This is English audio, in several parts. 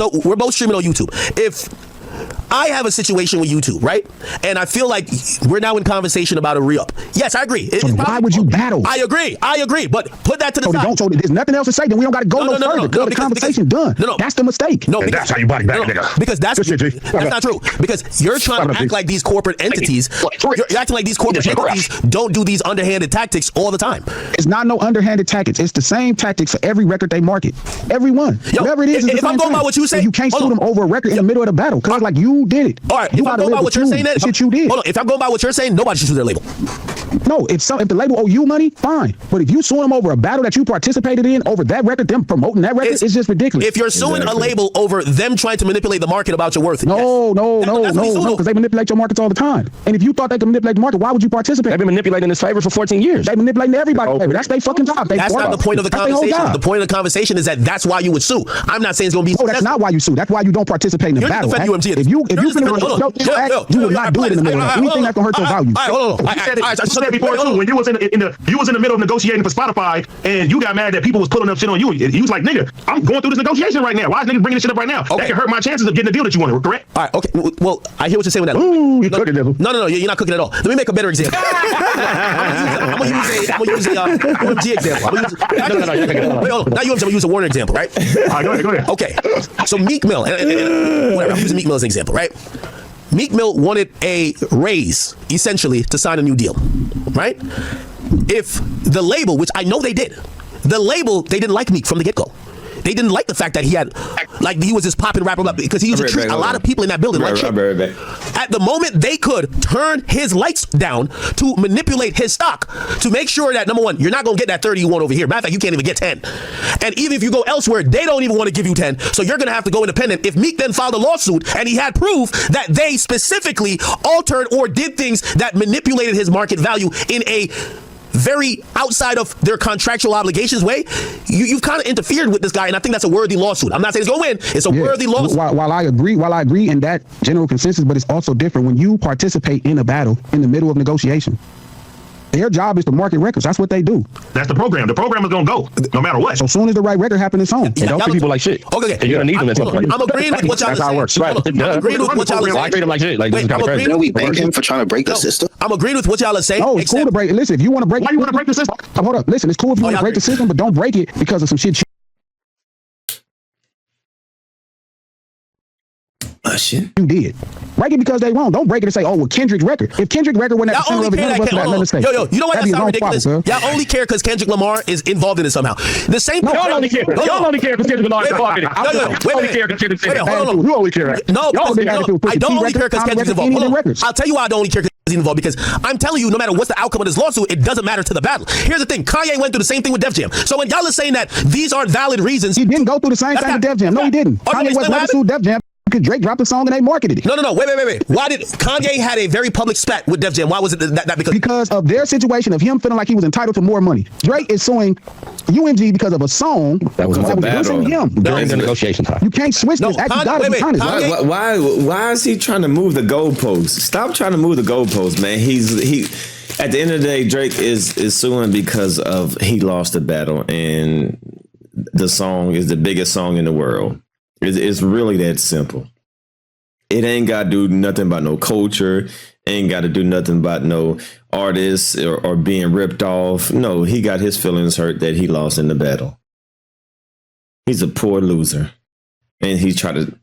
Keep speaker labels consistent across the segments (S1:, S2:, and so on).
S1: So we're both streaming on YouTube. If I have a situation with YouTube, right? And I feel like we're now in conversation about a re-up. Yes, I agree.
S2: So why would you battle?
S1: I agree. But put that to the side.
S2: So there's nothing else to say. Then we don't got to go no further. The conversation done.
S1: No.
S2: That's the mistake.
S1: No,
S3: and that's how you body back, nigga.
S1: Because that's not true. Because you're trying to act like these corporate entities. You're acting like these corporate entities don't do these underhanded tactics all the time.
S2: It's not no underhanded tactics. It's the same tactics for every record they market. Everyone. Whatever it is.
S1: If I'm going by what you say,
S2: you can't sue them over a record in the middle of the battle. Because like you did it.
S1: All right. If I'm going by what you're saying, then
S2: shit you did.
S1: Hold on. If I'm going by what you're saying, nobody should sue their label.
S2: No, if the label owe you money, fine. But if you suing them over a battle that you participated in, over that record, them promoting that record, it's just ridiculous.
S1: If you're suing a label over them trying to manipulate the market about your worth,
S2: no, because they manipulate your markets all the time. And if you thought they could manipulate the market, why would you participate?
S4: They've been manipulating this favor for 14 years.
S2: They manipulating everybody's favor. That's their fucking job.
S1: That's not the point of the conversation. The point of the conversation is that that's why you would sue. I'm not saying it's going to be.
S2: No, that's not why you sue. That's why you don't participate in the battle. If you would not do it in the middle. Anything that's gonna hurt your value.
S3: Hold on. I said before too, when you was in the middle of negotiating for Spotify and you got mad that people was pulling up shit on you. You was like, nigga, I'm going through this negotiation right now. Why is niggas bringing this shit up right now? Okay. That can hurt my chances of getting the deal that you wanted, correct?
S1: All right, okay. Well, I hear what you're saying with that.
S2: Ooh, you're cooking, devil.
S1: No, you're not cooking at all. Let me make a better example. I'm gonna use a UMG example. Not UMG, I'm gonna use a Warner example, right?
S3: All right, go ahead.
S1: Okay. So Meek Mill, whatever, I'm using Meek Mill as an example, right? Meek Mill wanted a raise, essentially, to sign a new deal, right? If the label, which I know they did, they didn't like Meek from the get-go. They didn't like the fact that he was this popping rapper because he used to treat a lot of people in that building like shit. At the moment, they could turn his lights down to manipulate his stock to make sure that, number one, you're not going to get that 30 you want over here. Matter of fact, you can't even get 10. And even if you go elsewhere, they don't even want to give you 10. So you're going to have to go independent. If Meek then filed a lawsuit and he had proof that they specifically altered or did things that manipulated his market value in a very outside of their contractual obligations way, you've kind of interfered with this guy, and I think that's a worthy lawsuit. I'm not saying it's going to win. It's a worthy lawsuit.
S2: While I agree in that general consensus, but it's also different when you participate in a battle in the middle of negotiation. Their job is to market records. That's what they do.
S3: That's the program. The program is going to go no matter what.
S2: So as soon as the right record happens, it's on.
S4: And don't treat people like shit.
S1: Okay.
S4: You're going to need them at some point.
S1: I'm agreeing with what y'all are saying.
S4: That's how it works. Right.
S1: I'm agreeing with what y'all are saying.
S4: I treat them like shit. Like, this is kind of crazy.
S5: You know we thank him for trying to break the system.
S1: I'm agreeing with what y'all are saying.
S2: No, it's cool to break. Listen, if you want to break,
S3: why you want to break the system?
S2: Hold up. Listen, it's cool if you want to break the system, but don't break it because of some shit.
S5: Shit.
S2: You did. Break it because they wrong. Don't break it and say, oh, well, Kendrick's record. If Kendrick record went at the center of the universe for that mistake.
S1: Yo, you know why that's not ridiculous? Y'all only care because Kendrick Lamar is involved in it somehow. The same.
S3: Y'all only care. Y'all only care because Kendrick Lamar is involved in it. I only care because Kendrick's involved.
S2: You only care.
S1: No, I don't only care because Kendrick's involved. I'll tell you why I don't only care because he's involved, because I'm telling you, no matter what's the outcome of this lawsuit, it doesn't matter to the battle. Here's the thing. Kanye went through the same thing with Def Jam. So when y'all are saying that these aren't valid reasons.
S2: He didn't go through the same thing with Def Jam. No, he didn't. Kanye West never sued Def Jam. Because Drake dropped the song and they marketed it.
S1: No. Wait. Why did Kanye had a very public spat with Def Jam? Why was it that
S2: because of their situation of him feeling like he was entitled to more money. Drake is suing UMG because of a song
S4: that was him
S5: during
S4: the negotiation time.
S2: You can't switch this.
S5: Why is he trying to move the goalposts? Stop trying to move the goalposts, man. He at the end of the day, Drake is suing because of he lost the battle and the song is the biggest song in the world. It's really that simple. It ain't got to do nothing about no culture. Ain't got to do nothing about no artists or being ripped off. No, he got his feelings hurt that he lost in the battle. He's a poor loser. And he tried to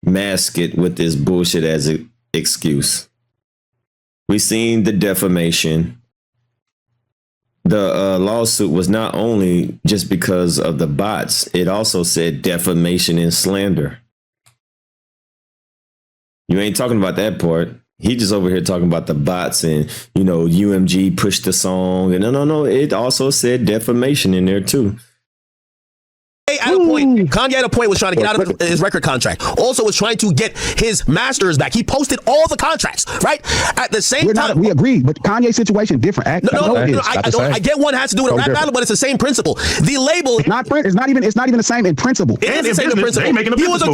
S5: mask it with this bullshit as an excuse. We seen the defamation. The lawsuit was not only just because of the bots, it also said defamation and slander. You ain't talking about that part. He just over here talking about the bots and, UMG pushed the song. And no, it also said defamation in there too.
S1: Kanye at a point was trying to get out of his record contract. Also was trying to get his masters back. He posted all the contracts, right? At the same time.
S2: We agree, but Kanye's situation different.
S1: I get one has to do with a rap battle, but it's the same principle. The label
S2: it's not even the same in principle.
S1: It is the same in principle.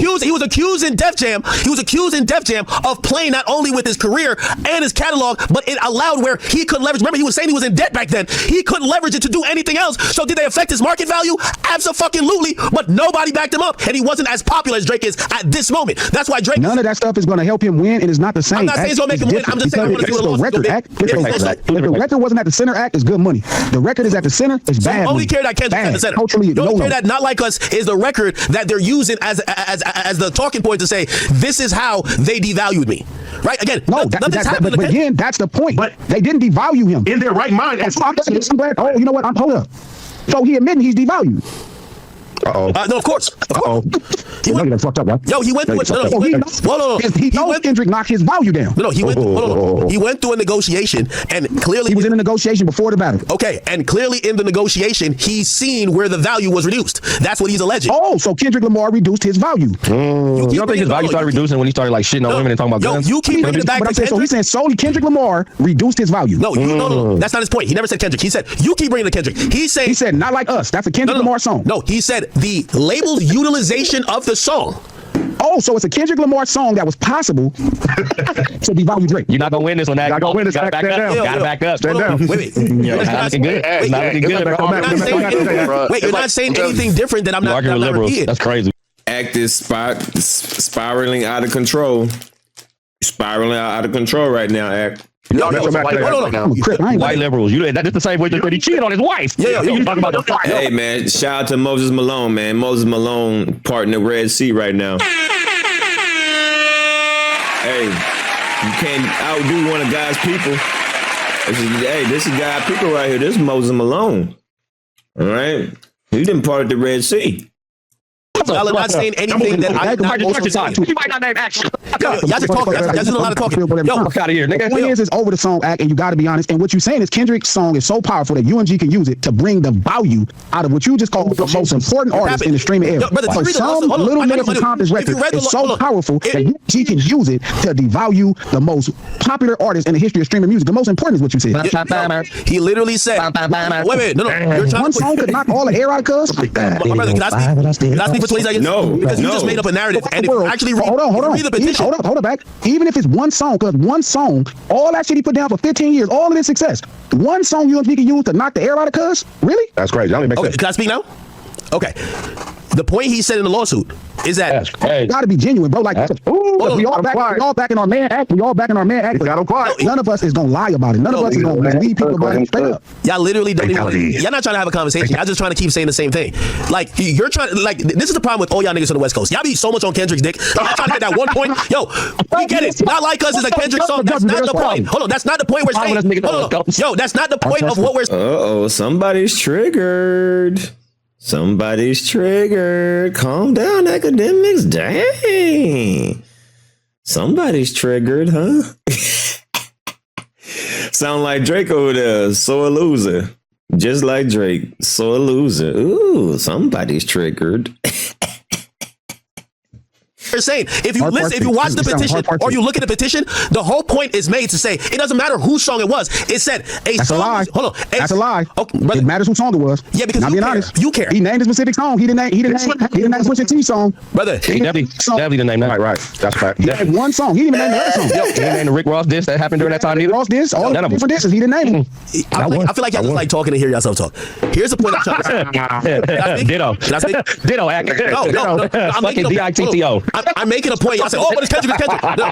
S1: He was accused in Def Jam. He was accused in Def Jam of playing not only with his career and his catalog, but it allowed where he couldn't leverage. Remember, he was saying he was in debt back then. He couldn't leverage it to do anything else. So did they affect his market value? Absolutely. but nobody backed him up, and he wasn't as popular as Drake is at this moment. That's why Drake.
S2: None of that stuff is going to help him win, and it's not the same.
S1: I'm not saying it's gonna make him win. I'm just saying I want to see what
S2: the record act. If the record wasn't at the center act, it's good money. The record is at the center, it's bad.
S1: Only care that Kendrick's at the center.
S2: Culturally,
S1: you only care that Not Like Us is the record that they're using as the talking point to say this is how they devalued me. Right? Again,
S2: but again, that's the point. But they didn't devalue him
S3: in their right mind.
S2: I'm glad. Oh, you know what? Hold up. So he admitting he's devalued.
S1: No, of course.
S2: He went fucked up, right?
S1: Yo, he went through
S2: he knows Kendrick knocked his value down.
S1: No, he went through a negotiation, and clearly
S2: he was in a negotiation before the battle.
S1: Okay, and clearly in the negotiation, he's seen where the value was reduced. That's what he's alleging.
S2: Oh, so Kendrick Lamar reduced his value.
S4: You don't think his value started reducing when he started like shitting on women and talking about guns?
S1: You keep bringing it back to Kendrick.
S2: So he's saying solely Kendrick Lamar reduced his value.
S1: No, that's not his point. He never said Kendrick. He said you keep bringing it to Kendrick. He said
S2: Not Like Us. That's a Kendrick Lamar song.
S1: No, he said the label's utilization of the song.
S2: Oh, so it's a Kendrick Lamar song that was possible to devalue Drake.
S4: You're not gonna win this one.
S3: You're not gonna win this.
S4: Gotta back up. Gotta back up.
S3: Stand down.
S1: Wait.
S4: Not looking good. Not looking good.
S1: Wait, you're not saying anything different that I'm not repeating.
S4: That's crazy.
S5: Act is spiraling out of control. Spiraling out of control right now, Act.
S4: White liberals. That's the same way that he cheated on his wife. You talking about the fire.
S5: Hey, man, shout out to Moses Malone, man. Moses Malone parting the Red Sea right now. Hey, you can't outdo one of God's people. This is God's people right here. This is Moses Malone. All right? He didn't part the Red Sea.
S1: Y'all are not saying anything that I'm not also saying.
S4: You might not name action.
S1: Y'all just talking. Y'all doing a lot of talking. Yo,
S4: fuck out of here, nigga.
S2: The point is over the song act, and you got to be honest. And what you're saying is Kendrick's song is so powerful that UMG can use it to bring the value out of what you just called the most important artist in the streaming era. So some little nigga from Compton's record is so powerful that UMG can use it to devalue the most popular artist in the history of streaming music. The most important is what you said.
S1: He literally said, wait, no.
S2: One song could knock all the air out of cuz.
S1: Can I speak for 20 seconds?
S5: No.
S1: Because you just made up a narrative. And if you actually read the petition.
S2: Hold on back. Even if it's one song, because one song, all that shit he put down for 15 years, all of his success, one song UMG can use to knock the air out of cuz? Really?
S3: That's crazy. That only makes sense.
S1: Can I speak now? Okay. The point he said in the lawsuit is that
S2: gotta be genuine, bro. Like, we all backing our man act. We all backing our man act. None of us is gonna lie about it. None of us is gonna lead people about it straight up.
S1: Y'all literally don't even. Y'all not trying to have a conversation. Y'all just trying to keep saying the same thing. Like you're trying. Like this is the problem with all y'all niggas on the West Coast. Y'all be so much on Kendrick's dick. Y'all trying to get that one point. Yo, we get it. Not Like Us is a Kendrick song. That's not the point. Hold on. That's not the point we're saying. Yo, that's not the point of what we're saying.
S5: Somebody's triggered. Somebody's triggered. Calm down, Akademiks. Dang. Somebody's triggered, huh? Sound like Drake over there. So a loser. Just like Drake. So a loser. Ooh, somebody's triggered.
S1: They're saying if you listen, if you watch the petition or you look at the petition, the whole point is made to say it doesn't matter whose song it was. It said
S2: that's a lie.
S1: Hold on,
S2: that's a lie.
S1: Okay,
S2: it matters whose song it was.
S1: Yeah, because
S2: not being honest,
S1: you care.
S2: He named a specific song. He didn't name Pusha T song.
S1: Brother,
S4: he definitely didn't name that.
S3: Right. That's fact.
S2: He named one song. He didn't even name the other song.
S4: He didn't name the Rick Ross diss that happened during that time either.
S2: Ross diss, all the different disses. He didn't name them.
S1: I feel like y'all just like talking to hear yourself talk. Here's the point I'm trying to say.
S4: Ditto. Ditto.
S1: No. I'm making
S4: DITTO.
S1: I'm making a point. I said, "Oh, what is Kendrick? No.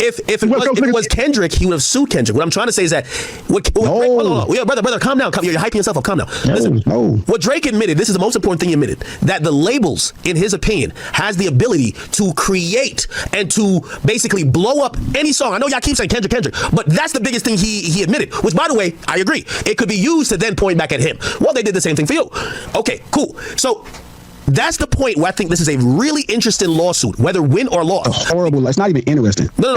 S1: If it was Kendrick, he would have sued Kendrick." What I'm trying to say is that brother, calm down. You're hyping yourself up. Calm down. Listen, what Drake admitted, this is the most important thing he admitted, that the labels, in his opinion, has the ability to create and to basically blow up any song. I know y'all keep saying Kendrick, but that's the biggest thing he admitted. Which, by the way, I agree. It could be used to then point back at him. Well, they did the same thing for you. Okay, cool. So that's the point where I think this is a really interesting lawsuit, whether win or loss.
S2: Horrible. It's not even interesting.
S1: No.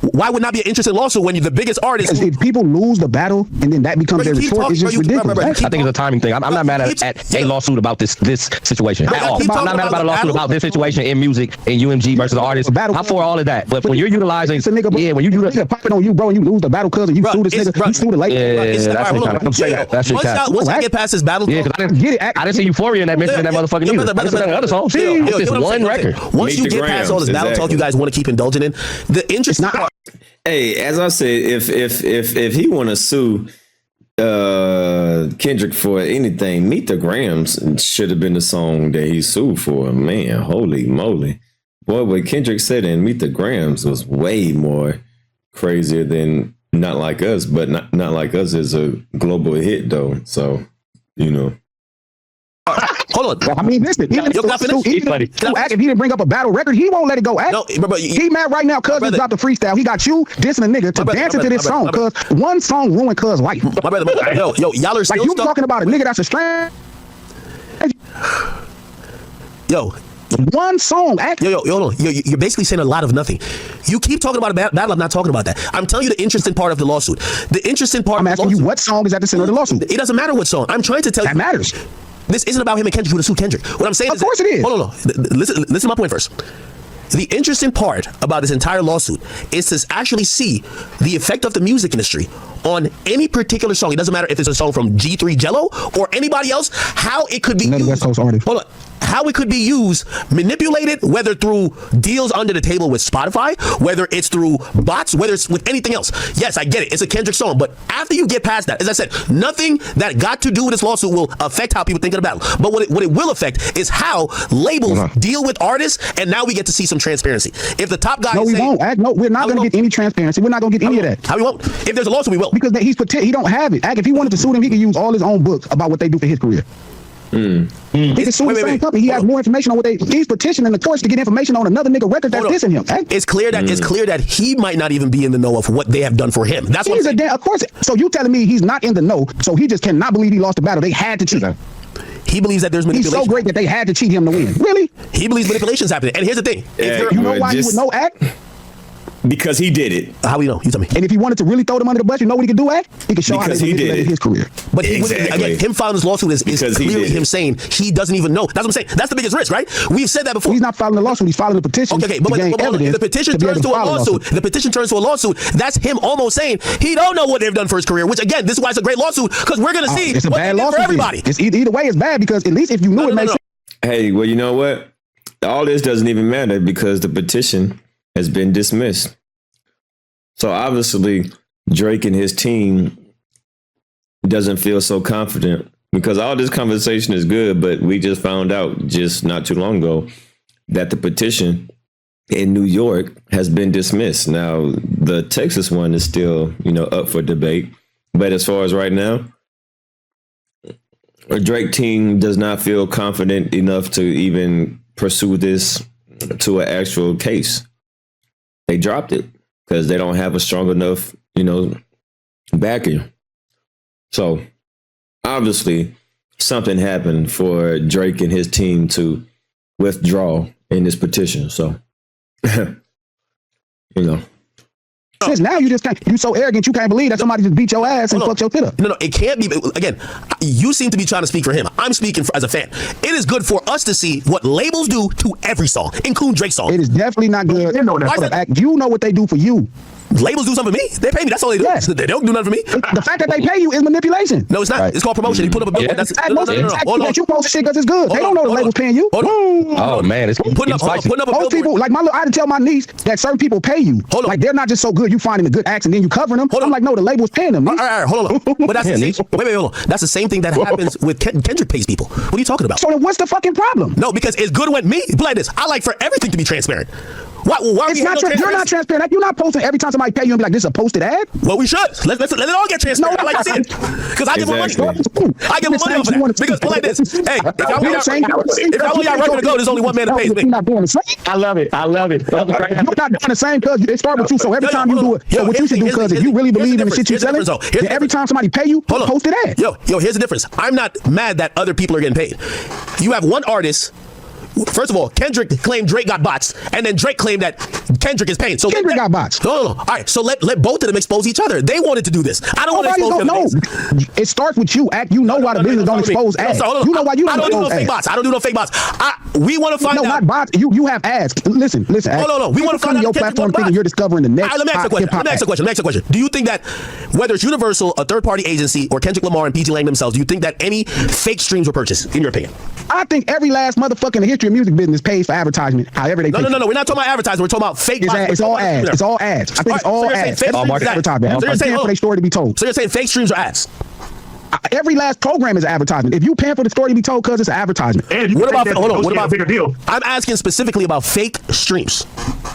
S1: Why would not be an interesting lawsuit when you're the biggest artist?
S2: If people lose the battle and then that becomes their retort, it's just ridiculous.
S4: I think it's a timing thing. I'm not mad at a lawsuit about this situation at all. I'm not mad about a lawsuit about this situation in music and UMG versus the artist. I'm for all of that. But when you're utilizing, when you popping on you, bro, and you lose the battle cousin, you sue this nigga, you sue the lady. That's your kind.
S1: Once I get past this battle,
S4: yeah, because I didn't see Euphoria in that mention in that motherfucking music. Another song. This one record.
S1: Once you get past all this battle talk you guys want to keep indulging in, the interesting part.
S5: Hey, as I said, if he want to sue, Kendrick for anything. Meet the Grams should have been the song that he sued for. Man, holy moly. Boy, what Kendrick said in Meet the Grams was way more crazier than Not Like Us, but Not Like Us is a global hit though. So, you know.
S1: Hold on.
S2: I mean, listen, if he didn't bring up a battle record, he won't let it go.
S1: No,
S2: he mad right now because he dropped the freestyle. He got you dissing a nigga to dance into this song because one song ruined cuz life.
S1: My brother, yo, y'all are still
S2: like you talking about a nigga that's a stranger.
S1: Yo.
S2: One song.
S1: Yo, you're basically saying a lot of nothing. You keep talking about a battle. I'm not talking about that. I'm telling you the interesting part of the lawsuit. The interesting part.
S2: I'm asking you what song is at the center of the lawsuit.
S1: It doesn't matter what song. I'm trying to tell you.
S2: That matters.
S1: This isn't about him and Kendrick who sued Kendrick. What I'm saying is,
S2: of course it is.
S1: Hold on. Listen to my point first. The interesting part about this entire lawsuit is to actually see the effect of the music industry on any particular song. It doesn't matter if it's a song from G3 Jello or anybody else, how it could be used.
S2: West Coast artist.
S1: Hold on. How it could be used, manipulated, whether through deals under the table with Spotify, whether it's through bots, whether it's with anything else. Yes, I get it. It's a Kendrick song. But after you get past that, as I said, nothing that got to do with this lawsuit will affect how people think of the battle. But what it will affect is how labels deal with artists, and now we get to see some transparency. If the top guy
S2: we won't. No, we're not going to get any transparency. We're not going to get any of that.
S1: How we won't? If there's a lawsuit, we will.
S2: Because he don't have it. If he wanted to sue them, he could use all his own books about what they do for his career. He can sue the same company. He has more information on what he's petitioning the courts to get information on another nigga record that's dissing him.
S1: It's clear that he might not even be in the know of what they have done for him. That's what
S2: of course. So you telling me he's not in the know, so he just cannot believe he lost the battle. They had to cheat him.
S1: He believes that there's manipulation.
S2: He's so great that they had to cheat him to win. Really?
S1: He believes manipulation's happening. And here's the thing.
S2: You know why he would know act?
S5: Because he did it.
S1: How do you know? You tell me.
S2: And if he wanted to really throw them under the bus, you know what he could do, Act? He could show how he did his career.
S1: But again, him filing this lawsuit is clearly him saying he doesn't even know. That's what I'm saying. That's the biggest risk, right? We've said that before.
S2: He's not filing the lawsuit. He's filing the petition.
S1: Okay, but if the petition turns to a lawsuit, that's him almost saying he don't know what they've done for his career, which again, this is why it's a great lawsuit, because we're going to see
S2: it's a
S1: what
S2: bad
S1: they did for everybody.
S2: It's either way, it's bad, because at least if you knew it makes sense.
S5: Hey, well, you know what? All this doesn't even matter because the petition has been dismissed. So obviously, Drake and his team doesn't feel so confident because all this conversation is good, but we just found out just not too long ago that the petition in New York has been dismissed. Now, the Texas one is still, up for debate. But as far as right now, the Drake team does not feel confident enough to even pursue this to an actual case. They dropped it because they don't have a strong enough, backing. So obviously something happened for Drake and his team to withdraw in this petition. So,
S2: Since now you so arrogant you can't believe that somebody just beat your ass and fucked your pit up.
S1: No, it can't be. Again, you seem to be trying to speak for him. I'm speaking as a fan. It is good for us to see what labels do to every song, including Drake's song.
S2: It is definitely not good. You know what they do for you.
S1: Labels do something for me. They pay me. That's all they do.
S2: Yes.
S1: They don't do nothing for me.
S2: The fact that they pay you is manipulation.
S1: No, it's not. Right. It's called promotion. He put up a billboard.
S2: That's that you post shit because it's good. They don't know the label's paying you.
S4: Oh man, it's putting up a
S2: most people, like I had to tell my niece that certain people pay you. Like they're not just so good. You finding the good acts and then you covering them. I'm like, no, the label's paying them.
S1: All right, hold on. But that's the same. Wait, hold on. That's the same thing that happens with Kendrick pays people. What are you talking about?
S2: So then what's the fucking problem?
S1: No, because it's good when me play this. I like for everything to be transparent. Why it's not
S2: you're not transparent. You're not posting every time somebody pay you and be like, this is a posted ad.
S1: Well, we should. Let it all get transparent. No, I like to see it. Because I give them money. I give them money for that. Because play this. Hey, if y'all want y'all record to go, there's only one man that pays me.
S2: You're not doing the same.
S3: I love it. You're
S2: not doing the same because it starts with you. So every time you do it, so what you should do, because if you really believe in the shit you're selling, then every time somebody pay you, post an ad.
S1: Yo, here's the difference. I'm not mad that other people are getting paid. You have one artist. First of all, Kendrick claimed Drake got bots, and then Drake claimed that Kendrick is paying. So
S2: Kendrick got bots.
S1: No. All right, so let both of them expose each other. They wanted to do this. I don't want to expose them.
S2: No, it starts with you. You know why the business don't expose ads. You know why you don't
S1: do no fake bots. I don't do no fake bots. We want to find out.
S2: No, not bots. You have ads. Listen.
S1: No. We want to find out
S2: your platform thinking you're discovering the next.
S1: Let me ask a question. Do you think that whether it's Universal, a third-party agency, or Kendrick Lamar and PG Lang themselves, do you think that any fake streams were purchased? In your opinion?
S2: I think every last motherfucker in the history of music business pays for advertisement, however they pay.
S1: No. We're not talking about advertising. We're talking about fake.
S2: It's all ads. It's all ads. I think it's all ads. All market advertisement. I'm paying for their story to be told.
S1: So you're saying fake streams are ads?
S2: Every last program is an advertisement. If you paying for the story to be told, cause it's an advertisement.
S3: And
S1: what about what about
S3: a bigger deal?
S1: I'm asking specifically about fake streams.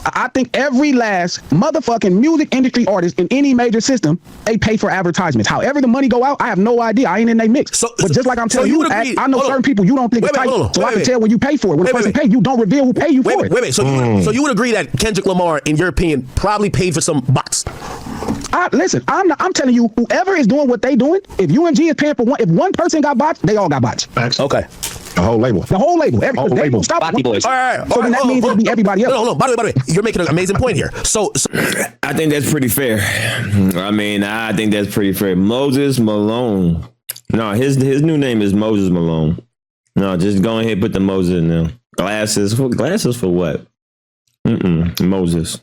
S2: I think every last motherfucking music industry artist in any major system, they pay for advertisements. However the money go out, I have no idea. I ain't in they mix. But just like I'm telling you, I know certain people you don't think it's tight, so I can tell when you pay for it. When a person pay, you don't reveal who pay you for it.
S1: Wait. So you would agree that Kendrick Lamar, in your opinion, probably paid for some bots?
S2: Listen, I'm telling you, whoever is doing what they doing, if UMG is paying for one, if one person got bots, they all got bots.
S3: Facts.
S1: Okay.
S2: The whole label. Stop.
S4: Body boys.
S2: So then that means it'll be everybody else.
S1: No. By the way, you're making an amazing point here. So
S5: I think that's pretty fair. I think that's pretty fair. Moses Malone. No, his new name is Moses Malone. No, just go ahead and put the Moses in there. Glasses for what? Moses.